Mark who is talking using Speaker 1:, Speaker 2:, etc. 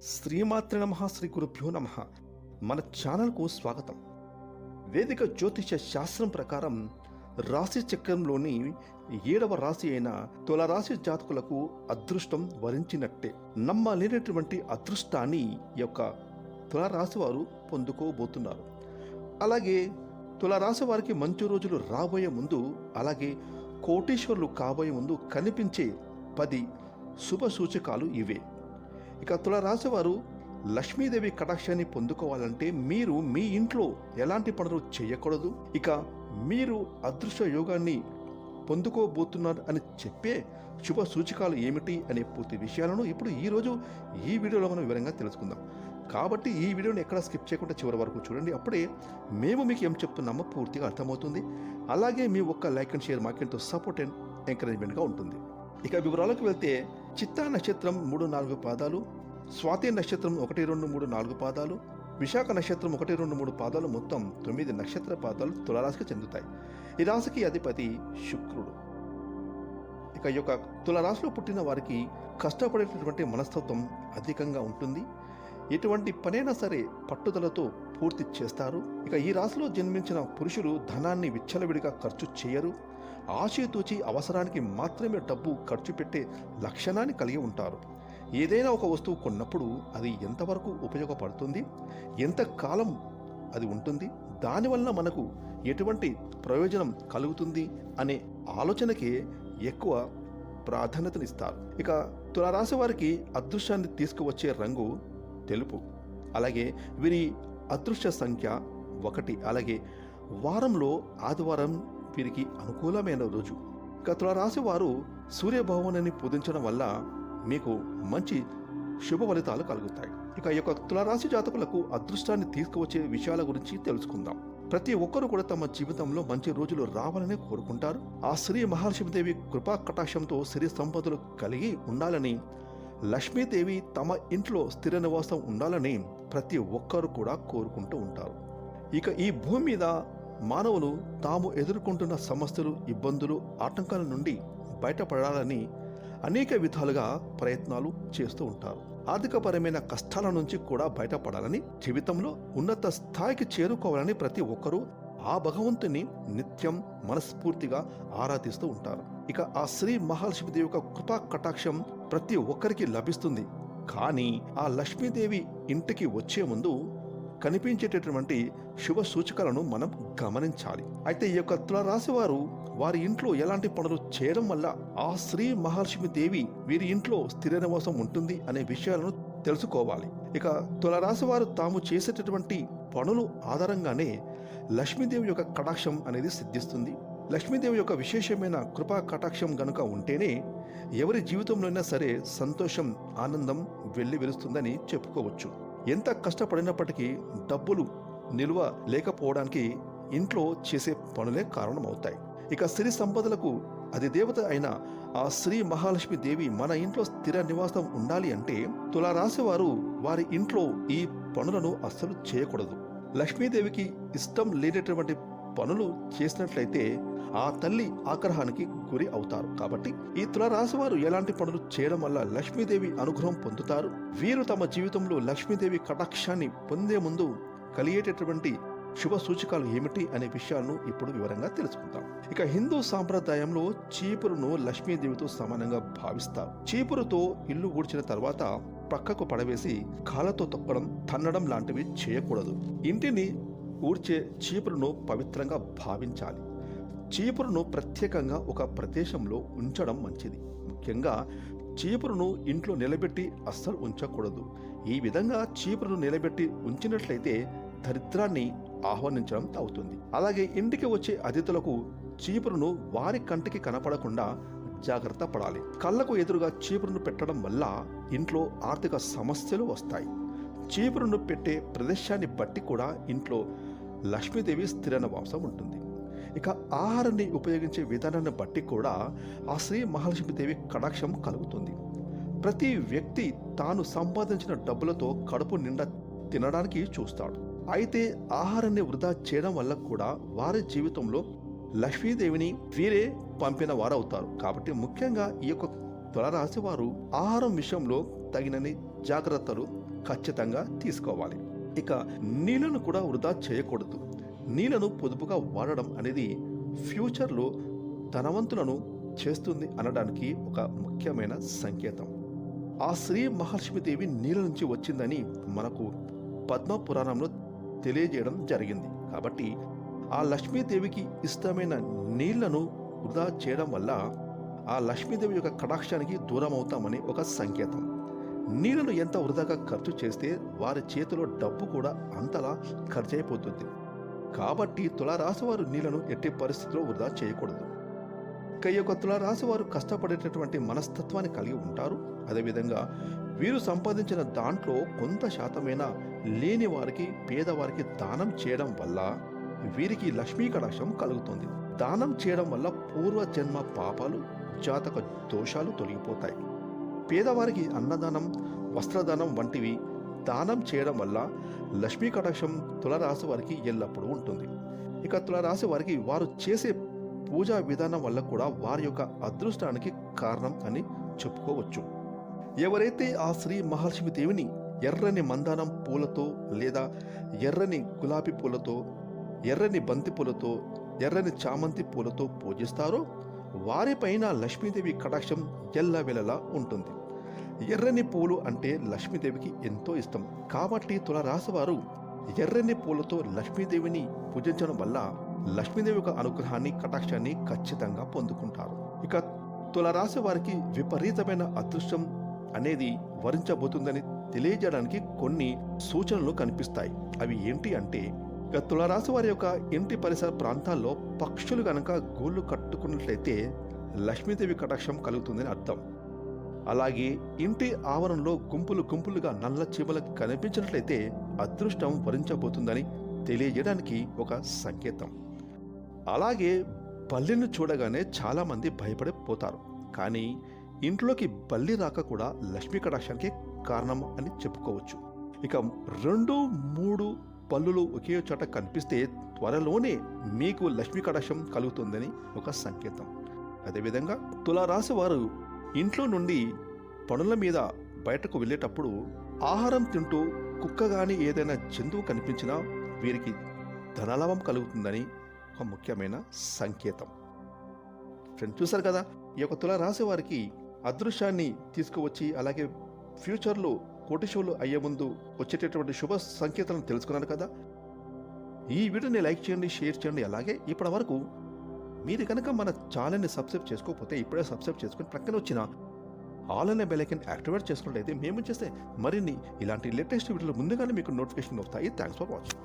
Speaker 1: శ్రీమాత్రే నమః, శ్రీ గురుభ్యో నమః. మన ఛానల్కు స్వాగతం. వేదిక జ్యోతిష శాస్త్రం ప్రకారం రాశి చక్రంలోని 7వ రాశి అయిన తులారాశి జాతకులకు అదృష్టం వరించినట్టే. నమ్మలేనటువంటి అదృష్టాన్ని ఈ యొక్క తులారాశి వారు పొందుకోబోతున్నారు. అలాగే తులారాశి వారికి మంచి రోజులు రాబోయే ముందు, అలాగే కోటీశ్వరులు కాబోయే ముందు కనిపించే 10 శుభ సూచకాలు ఇవే. ఇక తులారాశి వారు లక్ష్మీదేవి కటాక్షాన్ని పొందుకోవాలంటే మీరు మీ ఇంట్లో ఎలాంటి పనులు చేయకూడదు, ఇక మీరు అదృష్ట యోగాన్ని పొందుకోబోతున్నారు అని చెప్పే శుభ సూచకాలు ఏమిటి అనే పూర్తి విషయాలను ఇప్పుడు ఈరోజు ఈ వీడియోలో మనం వివరంగా తెలుసుకుందాం. కాబట్టి ఈ వీడియోని ఎక్కడ స్కిప్ చేయకుండా చివరి వరకు చూడండి. అప్పుడే మేము మీకు ఏం చెప్తున్నామో పూర్తిగా అర్థమవుతుంది. అలాగే మీ ఒక్క లైక్ అండ్ షేర్ మాకెంతో సపోర్ట్ అండ్ ఎంకరేజ్మెంట్గా ఉంటుంది. ఇక వివరాలకు వెళ్తే చిత్తా నక్షత్రం 3-4 పాదాలు, స్వాతి నక్షత్రం 1, 2, 3, 4 పాదాలు, విశాఖ నక్షత్రం 1, 2, 3 పాదాలు, మొత్తం 9 నక్షత్ర పాదాలు తులారాశికి చెందుతాయి. ఈ రాశికి అధిపతి శుక్రుడు. ఇక ఈ యొక్క తులారాశిలో పుట్టిన వారికి కష్టపడేటటువంటి మనస్తత్వం అధికంగా ఉంటుంది. ఎటువంటి పనైనా సరే పట్టుదలతో పూర్తి చేస్తారు. ఇక ఈ రాశిలో జన్మించిన పురుషులు ధనాన్ని విచ్చలవిడిగా ఖర్చు చేయరు. ఆచితూచి అవసరానికి మాత్రమే డబ్బు ఖర్చు పెట్టే లక్షణాన్ని కలిగి ఉంటారు. ఏదైనా ఒక వస్తువు కొన్నప్పుడు అది ఎంతవరకు ఉపయోగపడుతుంది, ఎంతకాలం అది ఉంటుంది, దానివల్ల మనకు ఎటువంటి ప్రయోజనం కలుగుతుంది అనే ఆలోచనకే ఎక్కువ ప్రాధాన్యతనిస్తారు. ఇక తులారాశి వారికి అదృష్టాన్ని తీసుకువచ్చే రంగు తెలుపు. అలాగే వీరి అదృష్ట సంఖ్య 1. అలాగే వారంలో ఆదివారం వీరికి అనుకూలమైన రోజు. ఇక తులారాశి వారు సూర్యభగవానుని పూజించడం వల్ల మీకు మంచి శుభ ఫలితాలు కలుగుతాయి. ఇక ఈ యొక్క తులారాశి జాతకులకు అదృష్టాన్ని తీసుకువచ్చే విషయాల గురించి తెలుసుకుందాం. ప్రతి ఒక్కరూ కూడా తమ జీవితంలో మంచి రోజులు రావాలని కోరుకుంటారు. ఆ శ్రీ మహాలక్ష్మీదేవి కృపా కటాక్షంతో సిరి సంపదలు కలిగి ఉండాలని, లక్ష్మీదేవి తమ ఇంట్లో స్థిర నివాసం ఉండాలని ప్రతి ఒక్కరు కూడా కోరుకుంటూ ఉంటారు. ఇక ఈ భూమి మీద మానవులు తాము ఎదుర్కొంటున్న సమస్యలు, ఇబ్బందులు, ఆటంకాల నుండి బయటపడాలని అనేక విధాలుగా ప్రయత్నాలు చేస్తూ ఉంటారు. ఆర్థికపరమైన కష్టాల నుంచి కూడా బయటపడాలని, జీవితంలో ఉన్నత స్థాయికి చేరుకోవాలని ప్రతి ఒక్కరూ ఆ భగవంతుని నిత్యం మనస్ఫూర్తిగా ఆరాధిస్తూ ఉంటారు. ఇక ఆ శ్రీ మహాలక్ష్మీదేవి యొక్క కృపా కటాక్షం ప్రతి ఒక్కరికి లభిస్తుంది. కానీ ఆ లక్ష్మీదేవి ఇంటికి వచ్చే ముందు కనిపించేటటువంటి శుభ సూచకాలను మనం గమనించాలి. అయితే ఈ యొక్క తులారాశి వారు వారి ఇంట్లో ఎలాంటి పనులు చేయడం వల్ల ఆ శ్రీ మహాలక్ష్మీదేవి వీరి ఇంట్లో స్థిర నివాసం ఉంటుంది అనే విషయాలను తెలుసుకోవాలి. ఇక తులారాశి వారు తాము చేసేటటువంటి పనులు ఆధారంగానే లక్ష్మీదేవి యొక్క కటాక్షం అనేది సిద్ధిస్తుంది. లక్ష్మీదేవి యొక్క విశేషమైన కృపా కటాక్షం గనుక ఉంటేనే ఎవరి జీవితంలో అయినా సరే సంతోషం, ఆనందం వెల్లివిరుస్తుందని చెప్పుకోవచ్చు. ఎంత కష్టపడినప్పటికీ డబ్బులు నిల్వ లేకపోవడానికి ఇంట్లో చేసే పనులే కారణమవుతాయి. ఇక సిరి సంపదలకు అధిదేవత అయిన ఆ శ్రీ మహాలక్ష్మి దేవి మన ఇంట్లో స్థిర నివాసం ఉండాలి అంటే తులారాశి వారు వారి ఇంట్లో ఈ పనులను అస్సలు చేయకూడదు. లక్ష్మీదేవికి ఇష్టం లేనటువంటి పనులు చేసినట్లయితే ఆ తల్లి ఆగ్రహానికి గురి అవుతారు. కాబట్టి ఈ తులారాశి వారు ఎలాంటి పనులు చేయడం వల్ల లక్ష్మీదేవి అనుగ్రహం పొందుతారు, వీరు తమ జీవితంలో లక్ష్మీదేవి కటాక్షాన్ని పొందే ముందు కలిగేటటువంటి శుభ సూచకాలు ఏమిటి అనే విషయాలను ఇప్పుడు వివరంగా తెలుసుకుందాం. ఇక హిందూ సాంప్రదాయంలో చీపురును లక్ష్మీదేవితో సమానంగా భావిస్తారు. చీపురుతో ఇల్లు ఊడ్చిన తర్వాత పక్కకు పడవేసి కాళ్ళతో తొక్కడం, తన్నడం లాంటివి చేయకూడదు. ఇంటిని ఊడ్చే చీపురును పవిత్రంగా భావించాలి. చీపురును ప్రత్యేకంగా ఒక ప్రదేశంలో ఉంచడం మంచిది. ముఖ్యంగా చీపురును ఇంట్లో నిలబెట్టి అస్సలు ఉంచకూడదు. ఈ విధంగా చీపురును నిలబెట్టి ఉంచినట్లయితే దరిద్రాన్ని ఆహ్వానించడం అవుతుంది. అలాగే ఇంటికి వచ్చే అతిథులకు చీపురును వారి కంటికి కనపడకుండా జాగ్రత్త పడాలి. కళ్ళకు ఎదురుగా చీపురును పెట్టడం వల్ల ఇంట్లో ఆర్థిక సమస్యలు వస్తాయి. చీపురును పెట్టే ప్రదేశాన్ని బట్టి కూడా ఇంట్లో లక్ష్మీదేవి స్థిర నివాసం ఉంటుంది. ఇక ఆహారాన్ని ఉపయోగించే విధానాన్ని బట్టి కూడా ఆ శ్రీ మహాలక్ష్మీదేవి కటాక్షం కలుగుతుంది. ప్రతి వ్యక్తి తాను సంపాదించిన డబ్బులతో కడుపు నిండా తినడానికి చూస్తాడు. అయితే ఆహారాన్ని వృధా చేయడం వల్ల కూడా వారి జీవితంలో లక్ష్మీదేవిని వీరే పంపిన వారవుతారు. కాబట్టి ముఖ్యంగా ఈ యొక్క తులారాశి వారు ఆహారం విషయంలో తగినన్ని జాగ్రత్తలు ఖచ్చితంగా తీసుకోవాలి. ఇక నీళ్లను కూడా వృధా చేయకూడదు. నీళ్లను పొదుపుగా వాడడం అనేది ఫ్యూచర్లో ధనవంతులను చేస్తుంది అనడానికి ఒక ముఖ్యమైన సంకేతం. ఆ శ్రీ మహాలక్ష్మీదేవి నీళ్ళ నుంచి వచ్చిందని మనకు పద్మ పురాణంలో తెలియజేయడం జరిగింది. కాబట్టి ఆ లక్ష్మీదేవికి ఇష్టమైన నీళ్లను వృధా చేయడం వల్ల ఆ లక్ష్మీదేవి యొక్క కటాక్షానికి దూరం అవుతామని ఒక సంకేతం. నీళ్లను ఎంత వృధాగా ఖర్చు చేస్తే వారి చేతిలో డబ్బు కూడా అంతలా ఖర్చు అయిపోతుంది. కాబట్టి తులారాశి వారు నీళ్లను ఎట్టి పరిస్థితిలో వృధా చేయకూడదు. ఇక ఈ యొక్క తులారాశి వారు కష్టపడేటటువంటి మనస్తత్వాన్ని కలిగి ఉంటారు. అదేవిధంగా వీరు సంపాదించిన దాంట్లో కొంత శాతమైన లేని వారికి, పేదవారికి దానం చేయడం వల్ల వీరికి లక్ష్మీ కటాక్షం కలుగుతుంది. దానం చేయడం వల్ల పూర్వజన్మ పాపాలు, జాతక దోషాలు తొలగిపోతాయి. పేదవారికి అన్నదానం, వస్త్రదానం వంటివి దానం చేయడం వల్ల లక్ష్మీ కటాక్షం తులారాశి వారికి ఎల్లప్పుడూ ఉంటుంది. ఇక తులారాశి వారికి వారు చేసే పూజా విధానం వల్ల కూడా వారి యొక్క అదృష్టానికి కారణం అని చెప్పుకోవచ్చు. ఎవరైతే ఆ శ్రీ మహాలక్ష్మి దేవిని ఎర్రని మందారం పూలతో లేదా ఎర్రని గులాబీ పూలతో, ఎర్రని బంతి పూలతో, ఎర్రని చామంతి పూలతో పూజిస్తారో వారిపైన లక్ష్మీదేవి కటాక్షం ఎల్లవెల్లలా ఉంటుంది. ఎర్రని పూలు అంటే లక్ష్మీదేవికి ఎంతో ఇష్టం. కాబట్టి తులారాశి వారు ఎర్రని పూలతో లక్ష్మీదేవిని పూజించడం వల్ల లక్ష్మీదేవి యొక్క అనుగ్రహాన్ని, కటాక్షాన్ని ఖచ్చితంగా పొందుకుంటారు. ఇక తులారాశి వారికి విపరీతమైన అదృష్టం అనేది వరించబోతుందని తెలియజేయడానికి కొన్ని సూచనలు కనిపిస్తాయి. అవి ఏంటి అంటే, ఇక తులారాశి వారి యొక్క ఇంటి పరిసర ప్రాంతాల్లో పక్షులు గనక గూళ్ళు కట్టుకున్నట్లయితే లక్ష్మీదేవి కటాక్షం కలుగుతుందని అర్థం. అలాగే ఇంటి ఆవరణలో గుంపులు గుంపులుగా నల్ల చీమలు కనిపించినట్లయితే అదృష్టం వరించబోతుందని తెలియజేయడానికి ఒక సంకేతం. అలాగే బల్లిని చూడగానే చాలామంది భయపడిపోతారు. కానీ ఇంట్లోకి బల్లి రాక కూడా లక్ష్మీ కటాక్షానికి కారణం అని చెప్పుకోవచ్చు. ఇక 2-3 పళ్ళులు ఒకే చోట కనిపిస్తే త్వరలోనే మీకు లక్ష్మీ కటాక్షం కలుగుతుందని ఒక సంకేతం. అదేవిధంగా తులారాశి వారు ఇంట్లో నుండి పనుల మీద బయటకు వెళ్ళేటప్పుడు ఆహారం తింటూ కుక్క కానీ ఏదైనా జంతువు కనిపించినా వీరికి ధనలాభం కలుగుతుందని ఒక ముఖ్యమైన సంకేతం. ఫ్రెండ్స్, చూసారు కదా, ఈ యొక్క తులారాశి వారికి అదృష్టాన్ని తీసుకువచ్చి అలాగే ఫ్యూచర్లో కోటీశ్వరులు అయ్యే ముందు వచ్చేటటువంటి శుభ సంకేతాలను తెలుసుకున్నారు కదా. ఈ వీడియోని లైక్ చేయండి, షేర్ చేయండి. అలాగే ఇప్పటి వరకు మీరు కనుక మన ఛానల్ని సబ్స్క్రైబ్ చేసుకోకపోతే ఇప్పుడే సబ్స్క్రైబ్ చేసుకుని ప్రక్కన వచ్చిన ఆల్ అనే బెల్ ఐకాన్ యాక్టివేట్ చేసుకున్నట్లయితే మేము చేస్తే మరిన్ని ఇలాంటి లేటెస్ట్ వీడియోలు ముందుగానే మీకు నోటిఫికేషన్ వస్తాయి. Thanks for watching.